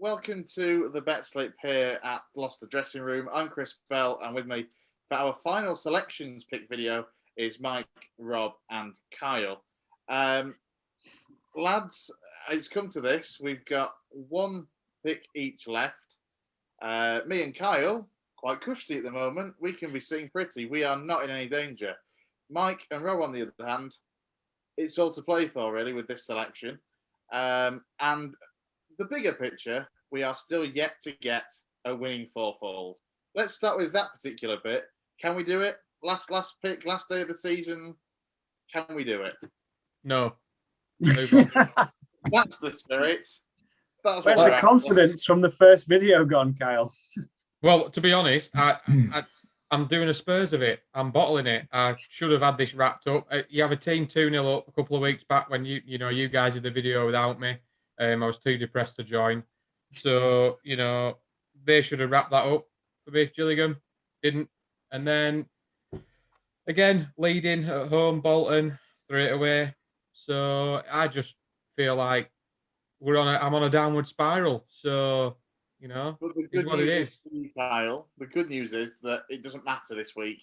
welcome to the Betslip here at Gloucester Dressing Room. I'm Chris Bell, and with me for our final selections pick video is Mike, Rob, and Kyle. Lads, it's come to this. We've got one pick each left. Me and Kyle, quite cushy at the moment. We can be sitting pretty. We are not in any danger. Mike and Rob, on the other hand, it's all to play for, really, with this selection. And the bigger picture, we are still yet to get a winning fourfold. Let's start with that particular bit. Can we do it? Last pick, last day of the season. Can we do it? No. That's the spirit. Where's the confidence from the first video gone, Kyle? Well, to be honest, I'm doing a Spurs of it. I'm bottling it. I should have had this wrapped up. You have a team 2-0 up a couple of weeks back when you guys did the video without me. I was too depressed to join. So, they should have wrapped that up for me. Gillingham didn't. And then, again, leading at home, Bolton, 3 away. So, I just feel like I'm on a downward spiral. So, but the good what it is. Kyle, the good news is that it doesn't matter this week.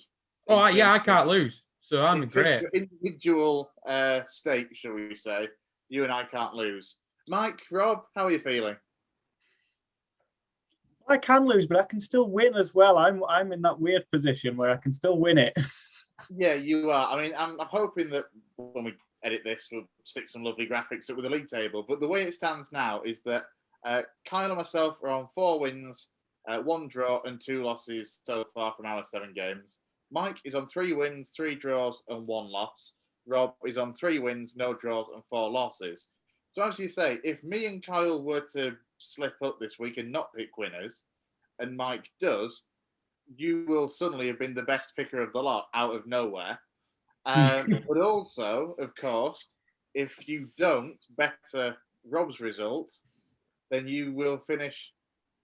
I can't lose. So, I'm great. Individual stake, shall we say. You and I can't lose. Mike, Rob, how are you feeling? I can lose, but I can still win as well. I'm in that weird position where I can still win it. Yeah, you are. I mean, I'm hoping that when we edit this, we'll stick some lovely graphics up with the league table. But the way it stands now is that Kyle and myself are on 4 wins, 1 draw, and 2 losses so far from our 7 games. Mike is on 3 wins, 3 draws, and 1 loss. Rob is on 3 wins, no draws, and 4 losses. So as you say, if me and Kyle were to slip up this week and not pick winners, and Mike does, you will suddenly have been the best picker of the lot out of nowhere. But also, of course, if you don't better Rob's result, then you will finish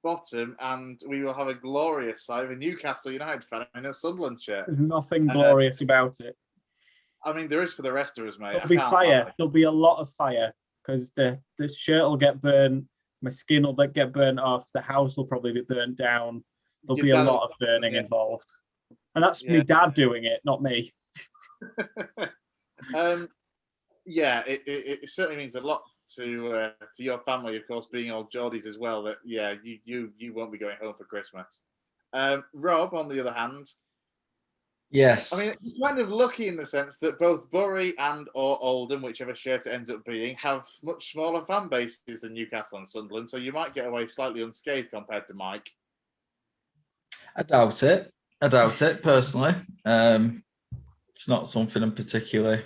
bottom, and we will have a glorious sight of a Newcastle United fan in a Sunderland shirt. There's nothing glorious about it. I mean, there is for the rest of us, mate. There'll be fire. There'll be a lot of fire because this shirt will get burned. My skin will get burnt off. The house will probably be burnt down. There'll be a lot of burning involved. And that's me dad doing it, not me. It certainly means a lot to your family, of course, being old Geordies as well, that, you won't be going home for Christmas. Rob, on the other hand, yes. I mean, you're kind of lucky in the sense that both Bury or Oldham, whichever shirt it ends up being, have much smaller fan bases than Newcastle and Sunderland, so you might get away slightly unscathed compared to Mike. I doubt it, personally. It's not something I'm particularly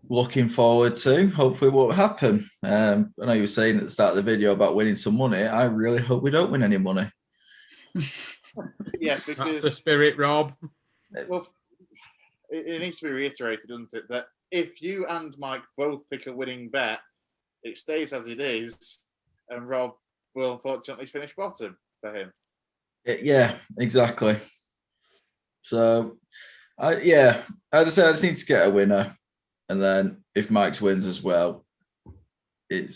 looking forward to. Hopefully it won't happen. I know you were saying at the start of the video about winning some money. I really hope we don't win any money. Yeah, because that's the spirit, Rob. Well, it needs to be reiterated, doesn't it, that if you and Mike both pick a winning bet, it stays as it is, and Rob will unfortunately finish bottom for him. Yeah, exactly. So, I just need to get a winner, and then if Mike's wins as well, I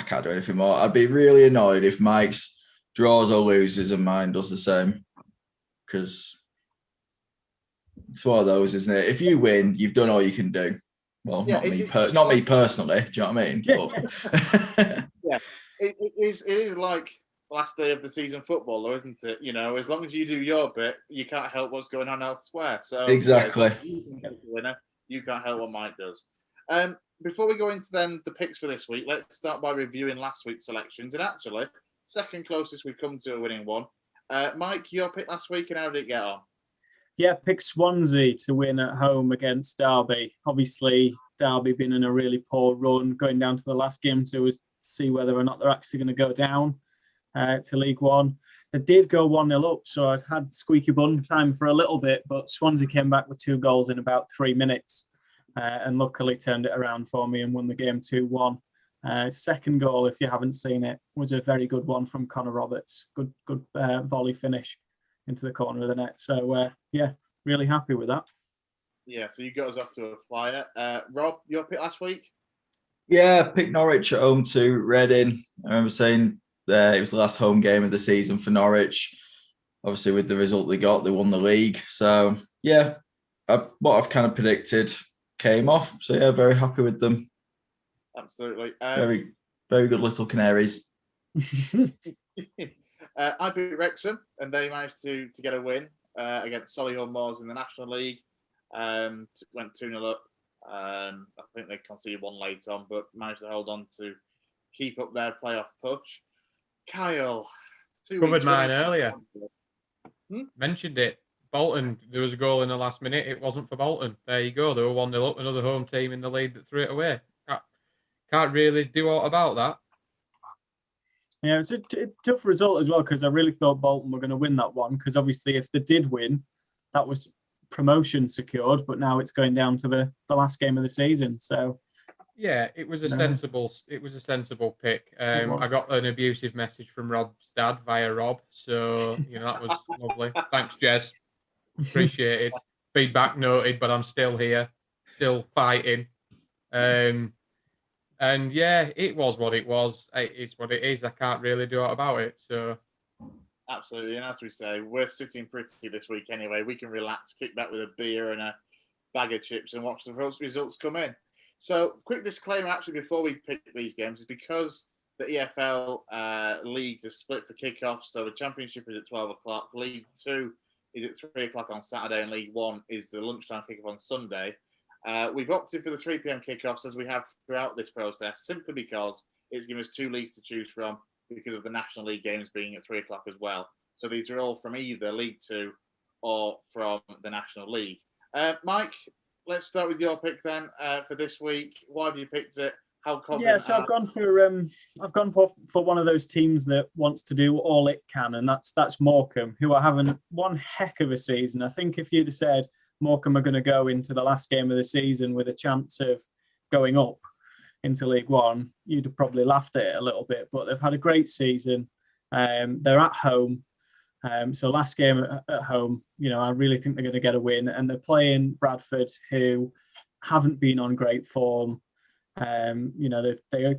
can't do anything more. I'd be really annoyed if Mike's draws or loses and mine does the same, because it's one of those, isn't it? If you win, you've done all you can do. Well, not me personally. Do you know what I mean? Yeah, it is like last day of the season football, though, isn't it? As long as you do your bit, you can't help what's going on elsewhere. So exactly, you can get the winner. You can't help what Mike does. Before we go into then the picks for this week, let's start by reviewing last week's selections. And actually, second closest we've come to a winning one. Mike, your pick last week, and how did it get on? Yeah, picked Swansea to win at home against Derby. Obviously, Derby been in a really poor run, going down to the last game to see whether or not they're actually going to go down to League One. They did go 1-0 up, so I'd had squeaky bum time for a little bit, but Swansea came back with 2 goals in about 3 minutes and luckily turned it around for me and won the game 2-1. Second goal, if you haven't seen it, was a very good one from Connor Roberts. Good volley finish into the corner of the net. So, really happy with that. Yeah, so you got us off to a flyer. Rob, your pick last week? Yeah, picked Norwich at home to Reading. I remember saying there. It was the last home game of the season for Norwich. Obviously, with the result they got, they won the league. So, yeah, what I've kind of predicted came off. So, yeah, very happy with them. Absolutely. Very, very good little canaries. I beat Wrexham, and they managed to get a win against Solihull Moors in the National League. Went 2-0 up. I think they conceded one late on, but managed to hold on to keep up their playoff push. Kyle, Covered mine earlier. Mentioned it. Bolton, there was a goal in the last minute. It wasn't for Bolton. There you go. They were 1-0 up. Another home team in the lead that threw it away. Can't really do all about that. Yeah, it's a tough result as well, because I really thought Bolton were going to win that one, because obviously if they did win, that was promotion secured, but now it's going down to the last game of the season. So yeah, it was a sensible pick. I got an abusive message from Rob's dad via Rob, so that was lovely. Thanks, Jez. Appreciated. Feedback noted, but I'm still here, still fighting. And yeah, it was what it was. It's what it is. I can't really do out about it. So absolutely, and as we say, we're sitting pretty this week anyway. We can relax, kick back with a beer and a bag of chips, and watch the results come in. So, quick disclaimer actually before we pick these games is because the EFL leagues are split for kickoffs. So the Championship is at 12 o'clock. League 2 is at 3 o'clock on Saturday, and League 1 is the lunchtime kickoff on Sunday. We've opted for the 3 p.m. kickoffs as we have throughout this process, simply because it's given us 2 leagues to choose from because of the National League games being at 3 o'clock as well. So these are all from either League 2 or from the National League. Mike, let's start with your pick then for this week. Why have you picked it? How confident? Yeah, so I've gone for one of those teams that wants to do all it can, and that's Morecambe, who are having one heck of a season. I think if you'd have said Morecambe are going to go into the last game of the season with a chance of going up into League One, you'd have probably laughed at it a little bit. But they've had a great season. They're at home. So last game at home, I really think they're going to get a win. And they're playing Bradford, who haven't been on great form. They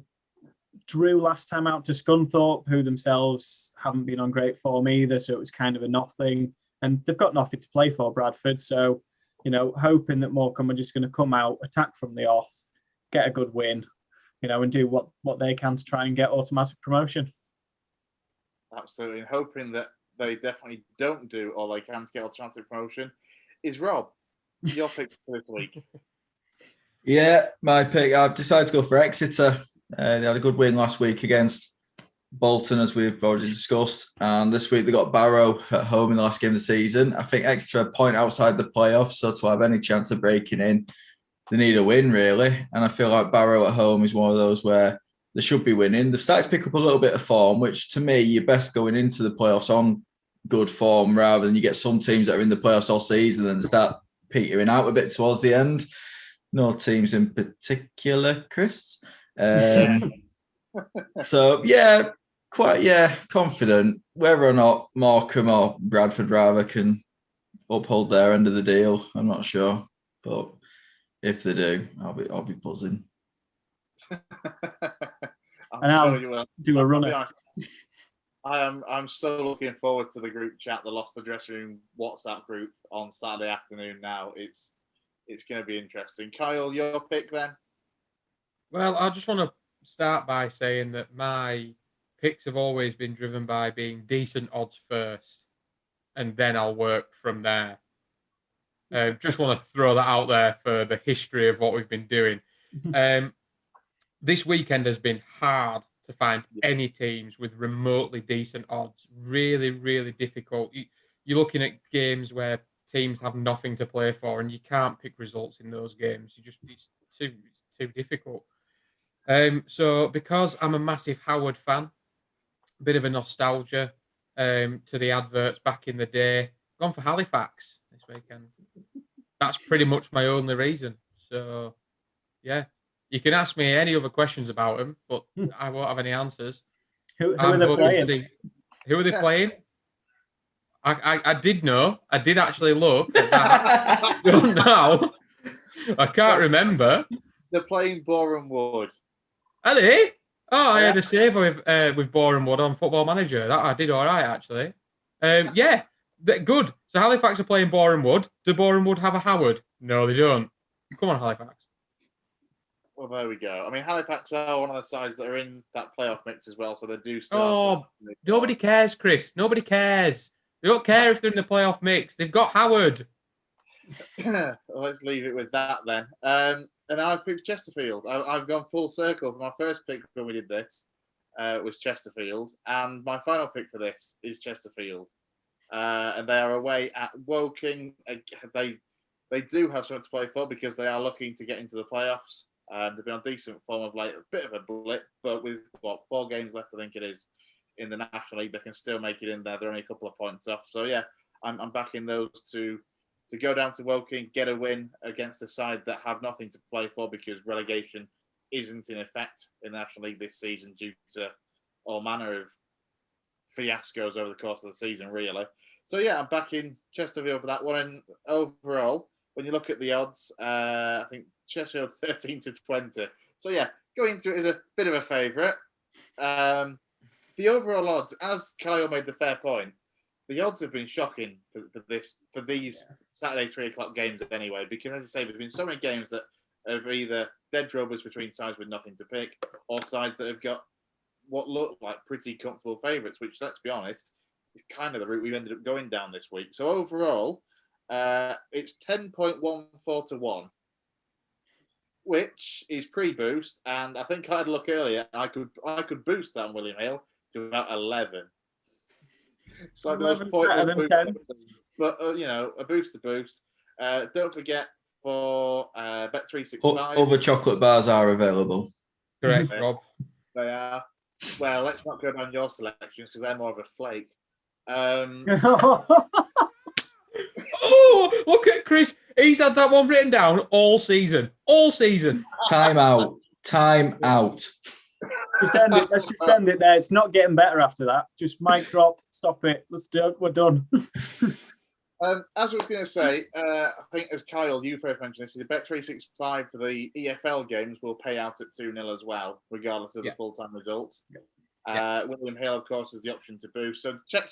drew last time out to Scunthorpe, who themselves haven't been on great form either. So it was kind of a nothing. And they've got nothing to play for, Bradford. So, hoping that Morecambe are just going to come out, attack from the off, get a good win, and do what they can to try and get automatic promotion. Absolutely. And hoping that they definitely don't do all they can to get automatic promotion. Is Rob, your pick for this week? Yeah, my pick. I've decided to go for Exeter. They had a good win last week against Bolton, as we've already discussed. And this week they got Barrow at home in the last game of the season. I think Exeter are a point outside the playoffs, so to have any chance of breaking in, they need a win, really. And I feel like Barrow at home is one of those where they should be winning. They've started to pick up a little bit of form, which to me, you're best going into the playoffs on good form rather than you get some teams that are in the playoffs all season and start petering out a bit towards the end. No teams in particular, Chris. So, yeah, confident. Whether or not Morecambe or Bradford rather can uphold their end of the deal, I'm not sure. But if they do, I'll be buzzing. And I'll do a runner. I'm so looking forward to the group chat, the Lost the Dressing Room WhatsApp group on Saturday afternoon. Now it's going to be interesting. Kyle, your pick then? Well, I just want to start by saying that my picks have always been driven by being decent odds first, and then I'll work from there. Just want to throw that out there for the history of what we've been doing. This weekend has been hard to find any teams with remotely decent odds. Really, really difficult. You're looking at games where teams have nothing to play for, and you can't pick results in those games. It's too difficult. So because I'm a massive Howard fan, a bit of a nostalgia to the adverts back in the day, gone for Halifax this weekend. That's pretty much my only reason. So, yeah. You can ask me any other questions about them, but I won't have any answers. Who are they playing? Who are they playing? I did know. I did actually look at that. Don't know. I can't remember. They're playing Boreham Wood. Are they? Oh, I had a save with Boreham Wood on Football Manager. That I did all right, actually. Yeah, good. So Halifax are playing Boreham Wood. Do Boreham Wood have a Howard? No, they don't. Come on, Halifax. Well, there we go. I mean, Halifax are one of the sides that are in that playoff mix as well, so they do still. Oh, nobody cares, Chris. Nobody cares. They don't care if they're in the playoff mix. They've got Howard. Well, let's leave it with that then. And I've picked Chesterfield. I've gone full circle. For my first pick when we did this was Chesterfield, and my final pick for this is Chesterfield. And they are away at Woking. They do have something to play for because they are looking to get into the playoffs. They've been on decent form of late, a bit of a blip, but with 4 games left, I think it is, in the National League, they can still make it in there. They're only a couple of points off. So yeah, I'm backing those to go down to Woking, get a win against a side that have nothing to play for because relegation isn't in effect in the National League this season due to all manner of fiascos over the course of the season, really. So yeah, I'm backing Chesterfield for that one. And overall, when you look at the odds, I think Chesterfield 13-20. So yeah, going into it is a bit of a favourite. The overall odds, as Kyle made the fair point, the odds have been shocking for these Saturday 3:00 games anyway, because as I say, there's been so many games that have either dead rubbers between sides with nothing to pick, or sides that have got what look like pretty comfortable favourites, which, let's be honest, is kind of the route we've ended up going down this week. So overall, it's 10.14 to 1, which is pre-boost, and I think I had a look earlier, and I could boost that on William Hill to about 11. So 11's better than 10. But, a boost to boost. Don't forget for Bet365. Other chocolate bars are available. Correct, Rob. They are. Well, let's not go down your selections because they're more of a flake. Oh, look at Chris. He's had that one written down all season. All season. Time out. Just end it. Let's just end it there. It's not getting better after that. Just mic drop. Stop it. Let's do it. We're done. As I was going to say, I think as Kyle, you first mentioned this, the Bet365 for the EFL games will pay out at 2-0 as well, regardless of the full-time result. William Hill, of course, has the option to boost. So check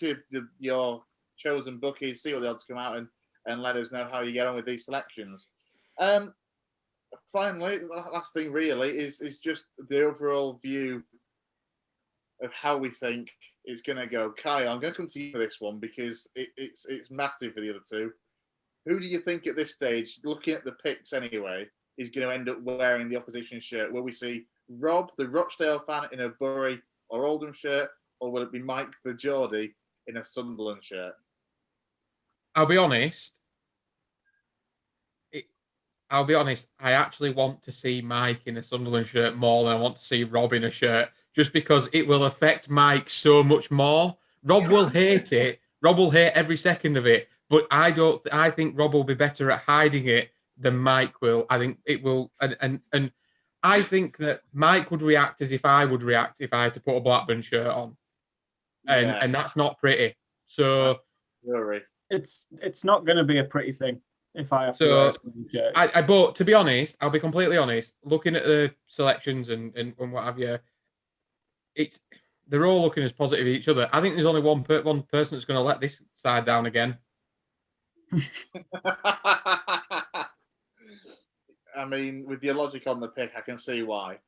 your chosen bookies, see what the odds come out, and let us know how you get on with these selections. Finally, the last thing really is just the overall view of how we think it's going to go. Kyle, I'm going to come to you for this one because it's massive for the other two. Who do you think at this stage, looking at the picks anyway, is going to end up wearing the opposition shirt? Will we see Rob, the Rochdale fan, in a Bury or Oldham shirt, or will it be Mike, the Geordie, in a Sunderland shirt? I'll be honest. I actually want to see Mike in a Sunderland shirt more than I want to see Rob in a shirt, just because it will affect Mike so much more. Rob will hate it. Rob will hate every second of it. But I think Rob will be better at hiding it than Mike will. I think it will, and I think that Mike would react as if I would react if I had to put a Blackburn shirt on, and that's not pretty. So it's not going to be a pretty thing. If I have to wear shirts. But to be honest, I'll be completely honest. Looking at the selections and what have you, they're all looking as positive as each other. I think there's only one person that's going to let this side down again. I mean, with your logic on the pick, I can see why.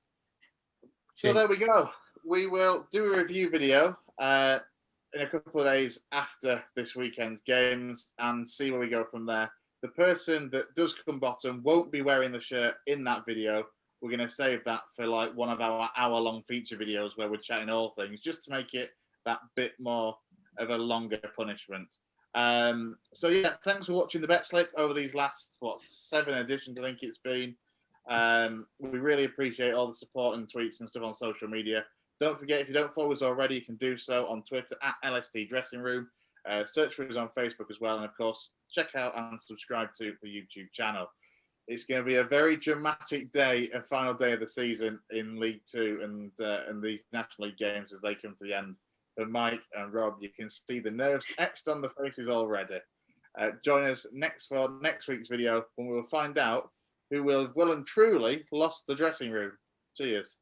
So there we go. We will do a review video in a couple of days after this weekend's games and see where we go from there. The person that does come bottom won't be wearing the shirt in that video. We're going to save that for like one of our hour-long feature videos where we're chatting all things, just to make it that bit more of a longer punishment. So yeah, thanks for watching the Betslip over these last 7 editions. I think it's been. We really appreciate all the support and tweets and stuff on social media. Don't forget, if you don't follow us already, you can do so on Twitter at LST Dressing Room. Search for us on Facebook as well, and of course, check out and subscribe to the YouTube channel. It's going to be a very dramatic day, a final day of the season in League Two and these National League games as they come to the end. For Mike and Rob, you can see the nerves etched on the faces already. Join us for next week's video when we will find out who will and truly lost the dressing room. Cheers.